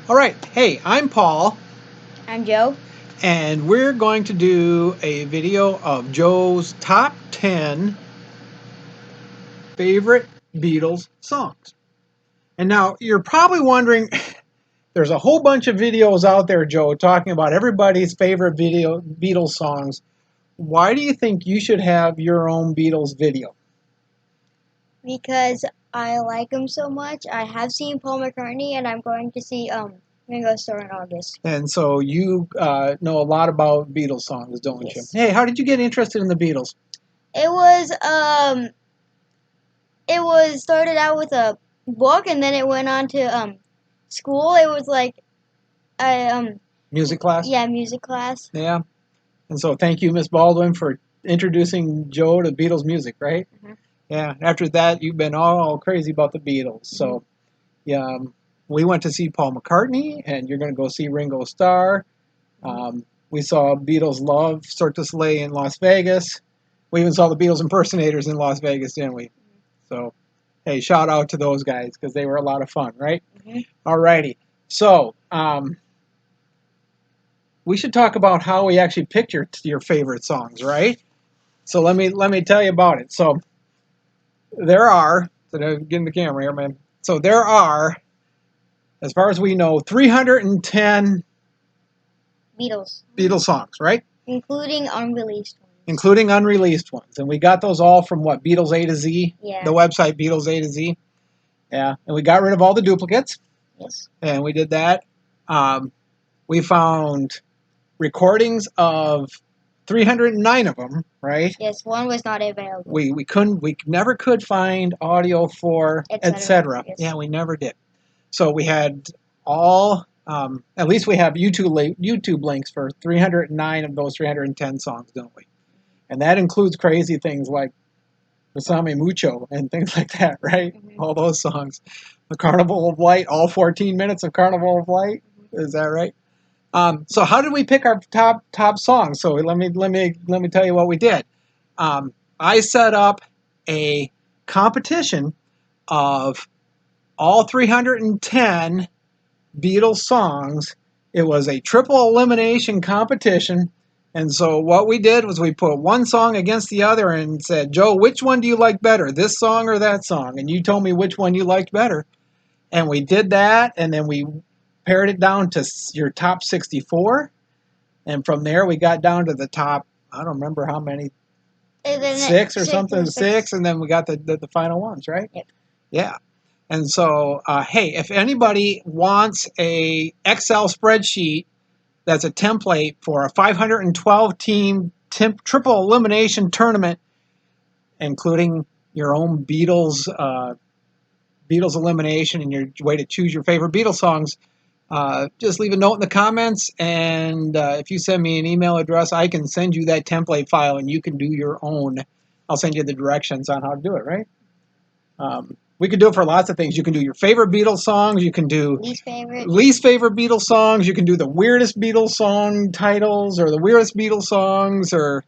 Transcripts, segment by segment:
All right, hey, I'm Paul, I'm Joe. and we're going to do a video of Joe's top 10 favorite Beatles songs. And now you're probably wondering, there's a whole bunch of videos out there, Joe, talking about everybody's favorite Beatles songs. Why do you think you should have your own Beatles video? Because I like him so much. I have seen Paul McCartney, and I'm going to see Ringo Starr in August. And so you know a lot about Beatles songs, don't you? Yes. Hey, how did you get interested in the Beatles? It was started out with a book, and then it went on to school. It was like Music class? yeah, music class. Yeah. And so thank you, Miss Baldwin, for introducing Joe to Beatles music, right? Mhm. Yeah. After that, you've been all crazy about the Beatles. So, yeah, we went to see Paul McCartney, and you're going to go see Ringo Starr. We saw Beatles Love, Cirque du Soleil in Las Vegas. We even saw the Beatles impersonators in Las Vegas, didn't we? So, hey, shout out to those guys because they were a lot of fun, right? All righty. So, we should talk about how we actually picked your favorite songs, right? So let me tell you about it. So there are, get in the camera here, man. So there are, as far as we know, 310 Beatles songs, right? Including unreleased ones. Including unreleased ones. And we got those all from what? Beatles A to Z? Yeah. The website Beatles A to Z. Yeah. And we got rid of all the duplicates. Yes. And we did that. We found recordings of 309 of them, right? Yes, one was not available. We never could find audio for etc. Yes. Yeah, we never did. So we had all at least we have YouTube links for 309 of those 310 songs, don't we? And that includes crazy things like Besame Mucho and things like that, right? Mhm. All those songs. The Carnival of Light, all 14 minutes of Carnival of Light. Is that right? So how did we pick our top songs? So let me tell you what we did. I set up a competition of all 310 Beatles songs. It was a triple elimination competition. And so what we did was we put one song against the other and said, Joe, which one do you like better, this song or that song? And you told me which one you liked better. And we did that, and then we pared it down to your top 64. And from there, we got down to the top, I don't remember how many, six or something, six, and then we got the final ones, right? Yep. Yeah. And so, hey, if anybody wants a Excel spreadsheet that's a template for a 512 team triple elimination tournament, including your own Beatles elimination and your way to choose your favorite Beatles songs, just leave a note in the comments, and if you send me an email address, I can send you that template file, and you can do your own. I'll send you the directions on how to do it, right? We could do it for lots of things. You can do your favorite Beatles songs. You can do least favorite Beatles songs. You can do the weirdest Beatles song titles or the weirdest Beatles songs. Or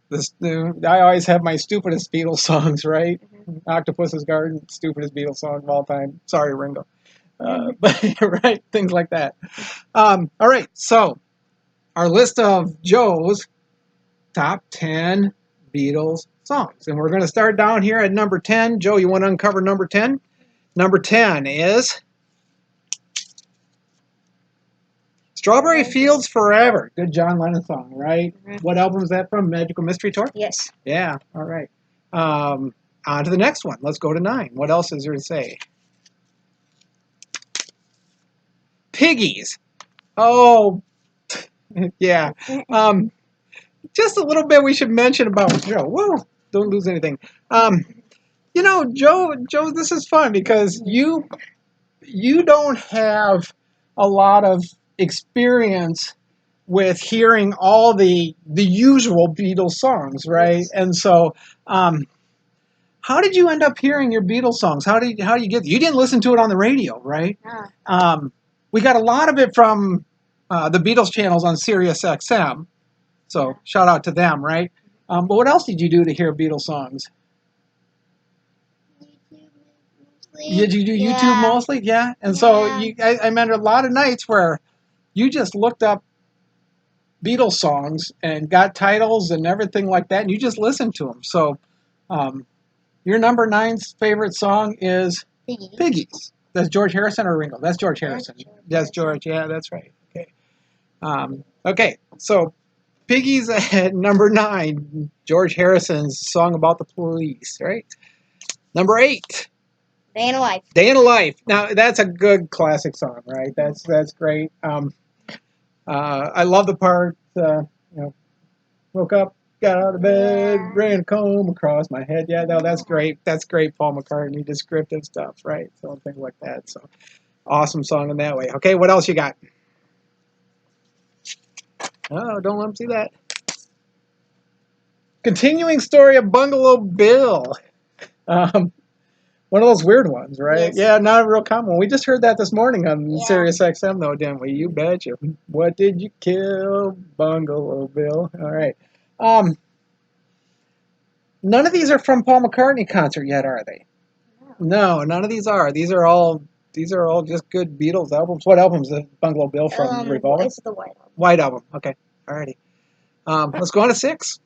this. I always have my stupidest Beatles songs, right? Octopus's Garden, stupidest Beatles song of all time. Sorry, Ringo. But right, things like that. All right, so our list of Joe's top 10 Beatles songs. And we're going to start down here at number 10. Joe, you want to uncover number 10? Number 10 is Strawberry Fields Forever. Good John Lennon song, right? What album is that from? Magical Mystery Tour? Yes. Yeah, all right. On to the next one. Let's go to 9. What else is there to say? Piggies. Oh, yeah. Just a little bit we should mention about Joe. Whoa, don't lose anything. Joe, this is fun because you don't have a lot of experience with hearing all the usual Beatles songs, right? Yes. And so, how did you end up hearing your Beatles songs? How do you get? You didn't listen to it on the radio, right? We got a lot of it from the Beatles channels on Sirius XM. So shout out to them, right? But what else did you do to hear Beatles songs? mostly. Did you do YouTube mostly? Yeah. And so I remember a lot of nights where you just looked up Beatles songs and got titles and everything like that, and you just listened to them. So, your number 9's favorite song is Piggies. That's George Harrison or Ringo? That's George Harrison. That's George. Yeah, that's right. Okay. Okay. So, Piggies at number 9, George Harrison's song about the police. Right. Number 8. Day in a Life. Day in a Life. Now that's a good classic song, right? That's great. I love the part. Woke up, got out of bed, ran a comb across my head. Yeah, no, that's great. That's great, Paul McCartney, descriptive stuff, right? So things like that. So awesome song in that way. Okay, what else you got? Oh, don't let them see that. Continuing story of Bungalow Bill. One of those weird ones, right? Yes. Yeah, not a real common one. We just heard that this morning on Sirius XM, though, didn't we? You betcha. What did you kill, Bungalow Bill? All right. None of these are from Paul McCartney concert yet, are they? No, none of these are. These are all just good Beatles albums. What albums is Bungalow Bill from? Revolver? It's the White Album. White Album. Okay. Alrighty. Let's go on to 6.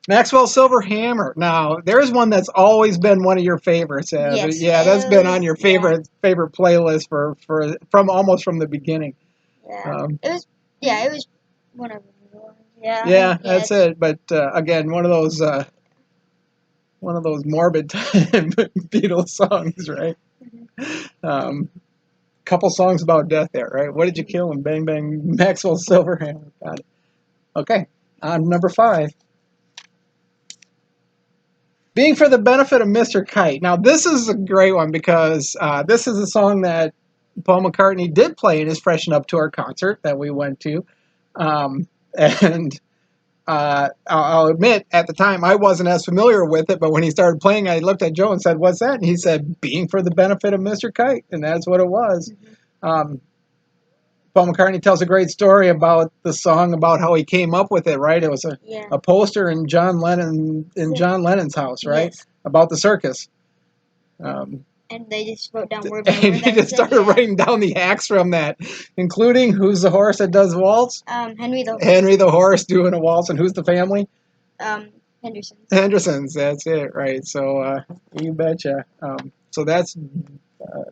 Maxwell Silver Hammer. Now, there's one that's always been one of your favorites. Yes. Yeah, that's been on your favorite playlist from almost from the beginning. Yeah. It was one of them. Yeah, that's it. But again, one of those morbid Beatles songs, right? Couple songs about death there, right? What did you kill? And bang bang, Maxwell Silver Hammer. Got it. Okay, on number 5. Being for the Benefit of Mr. Kite. Now, this is a great one because this is a song that Paul McCartney did play in his Freshen Up Tour concert that we went to. And I'll admit, at the time, I wasn't as familiar with it, but when he started playing, I looked at Joe and said, "What's that?" And he said, "Being for the Benefit of Mr. Kite," and that's what it was. Paul McCartney tells a great story about the song, about how he came up with it, right? It was a poster in John Lennon's house, right? Yes. About the circus. And they just wrote down word by word. And he just started writing down the acts from that, including who's the horse that does waltz? Henry the horse. Henry the horse doing a waltz, and who's the family? Hendersons. Hendersons, that's it, right? So you betcha. So that's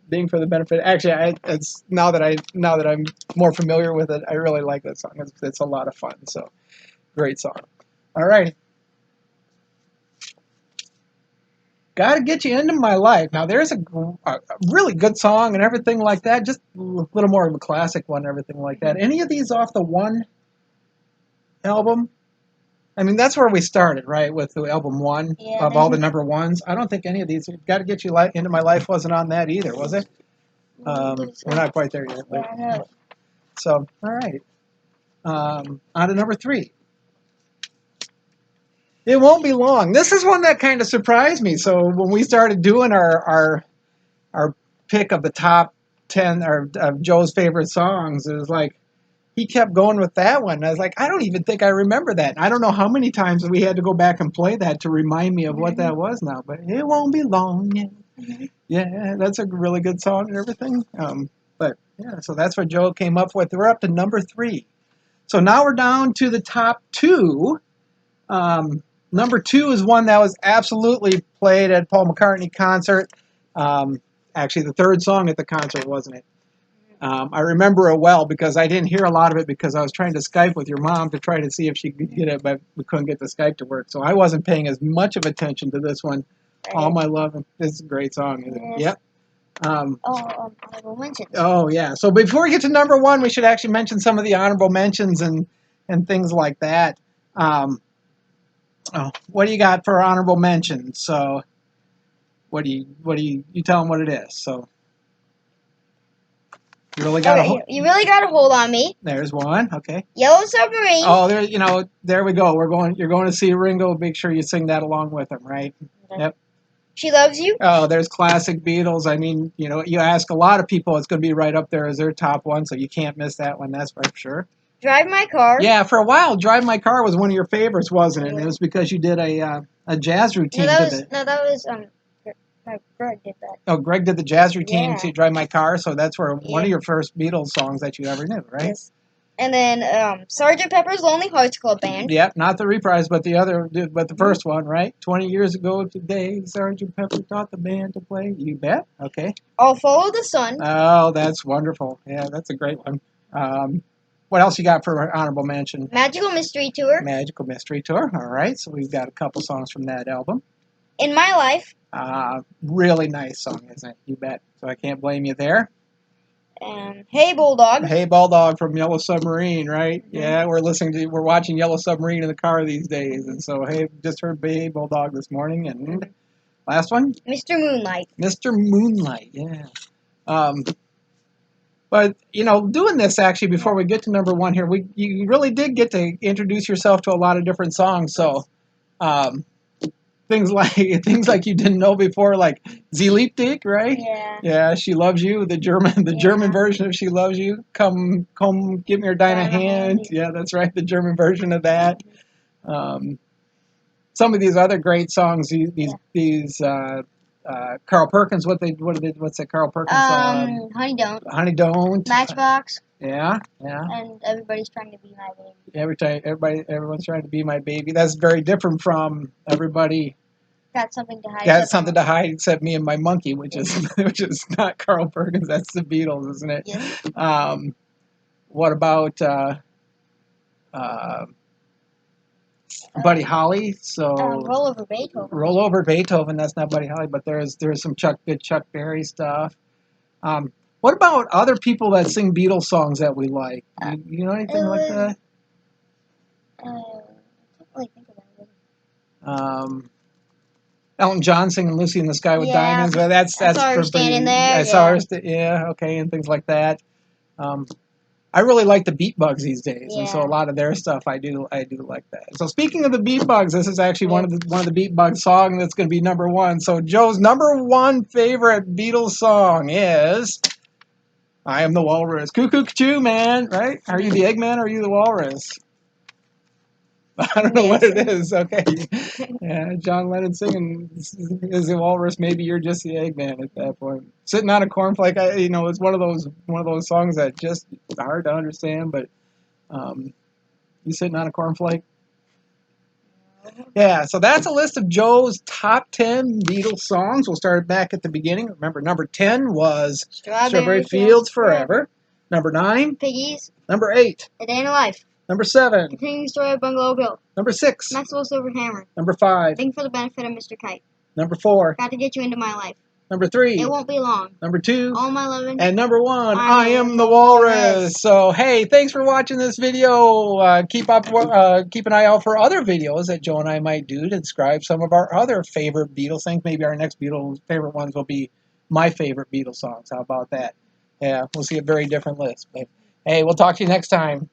Being for the Benefit. Actually, it's now that I'm more familiar with it, I really like that song. It's a lot of fun. So great song. All right. Gotta Get You Into My Life. Now, there's a really good song and everything like that. Just a little more of a classic one and everything like that. Any of these off the One album? I mean, that's where we started, right, with the album 1 of all the number 1s. I don't think any of these. Gotta Get You Into My Life wasn't on that either, was it? We're not quite there yet. But, Yeah, so, all right. On to number 3. It Won't Be Long. This is one that kind of surprised me. So when we started doing our pick of the top 10 of Joe's favorite songs, it was like he kept going with that one. I was like, I don't even think I remember that. I don't know how many times we had to go back and play that to remind me of what that was now. But it won't be long. Yeah, that's a really good song and everything. But yeah, so that's what Joe came up with. We're up to number 3. So now we're down to the top 2. Number 2 is one that was absolutely played at Paul McCartney concert. Actually, the third song at the concert, wasn't it? I remember it well because I didn't hear a lot of it because I was trying to Skype with your mom to try to see if she could get it, but we couldn't get the Skype to work. So I wasn't paying as much of attention to this one. All My Love. This is a great song, isn't it? Yep. Honorable mentions. Oh, yeah. So before we get to number 1, we should actually mention some of the honorable mentions and things like that. What do you got for honorable mentions? So, what do you tell them what it is? So, you really got to hold on me. There's one. Okay. Yellow Submarine. Oh, there we go. You're going to see Ringo. Make sure you sing that along with him, right? Okay. Yep. She Loves You. Oh, there's classic Beatles. I mean, you ask a lot of people, it's going to be right up there as their top one, so you can't miss that one. That's for sure. Drive My Car. Yeah, for a while, Drive My Car was one of your favorites, wasn't it? And it Yeah. was because you did a jazz routine. That was my Greg did that. Oh, Greg did the jazz routine Yeah. to Drive My Car, so that's where one Yeah. of your first Beatles songs that you ever knew, right? Yes. And then Sgt. Pepper's Lonely Hearts Club Band. Yep, not the reprise, but the first one, right? 20 years ago today, Sgt. Pepper taught the band to play. You bet. Okay. I'll Follow the Sun. Oh, that's wonderful. Yeah, that's a great one. What else you got for honorable mention? Magical Mystery Tour. Magical Mystery Tour. All right, so we've got a couple songs from that album. In My Life. Really nice song, isn't it? You bet. So I can't blame you there. And Hey Bulldog. Hey Bulldog from Yellow Submarine, right? Mm-hmm. Yeah, we're watching Yellow Submarine in the car these days, and so hey, just heard Hey Bulldog this morning, and last one, Mr. Moonlight. Mr. Moonlight, yeah. But doing this actually before we get to number one here, you really did get to introduce yourself to a lot of different songs. So things like you didn't know before, like Sie liebt dich, right? Yeah. Yeah, She Loves You, the German version of She Loves You. Come, give me your deine Hand. Yeah, that's right, the German version of that. Some of these other great songs, these Carl Perkins, what's that Carl Perkins song? Honey Don't. Honey Don't. Matchbox. Yeah. And Everybody's Trying to Be My Baby. Everyone's trying to be my baby. That's very different from Everybody Got Something to Hide. Got Something to Hide Except Me and My Monkey, which is not Carl Perkins. That's the Beatles, isn't it? Yes. What about Buddy Holly? So Roll Over Beethoven. Roll Over Beethoven. That's not Buddy Holly, but there's some good Chuck Berry stuff. What about other people that sing Beatles songs that we like? You know anything like that? I can't really think of anything. Elton John singing "Lucy in the Sky with Diamonds." Well, that's saw her standing there. I saw her. Okay, and things like that. I really like the Beat Bugs these days, and so a lot of their stuff I do like that. So speaking of the Beat Bugs, this is actually one of the Beat Bugs song that's going to be number one. So Joe's number one favorite Beatles song is "I Am the Walrus." Cuckoo Choo, man, right? Are you the Eggman or are you the Walrus? I don't know what it is. Okay, yeah, John Lennon singing is the Walrus. Maybe you're just the Eggman at that point. Sitting on a cornflake, it's one of those songs that just hard to understand. But you sitting on a cornflake? Yeah. So that's a list of Joe's top 10 Beatles songs. We'll start back at the beginning. Remember, number 10 was Strawberry Fields Forever. Number 9, Piggies. Number 8, A Day in the Life. Number 7, Continuing Story of Bungalow Bill. Number 6, Maxwell Silver Hammer. Number 5, Think for the Benefit of Mr. Kite. Number 4, Got to Get You Into My Life. Number 3, It Won't Be Long. Number 2, All My Lovin'. and number 1, I Am the Walrus. So hey, thanks for watching this video. Keep an eye out for other videos that Joe and I might do to describe some of our other favorite Beatles things. Maybe our next Beatles favorite ones will be my favorite Beatles songs. How about that? Yeah, we'll see a very different list. But hey, we'll talk to you next time.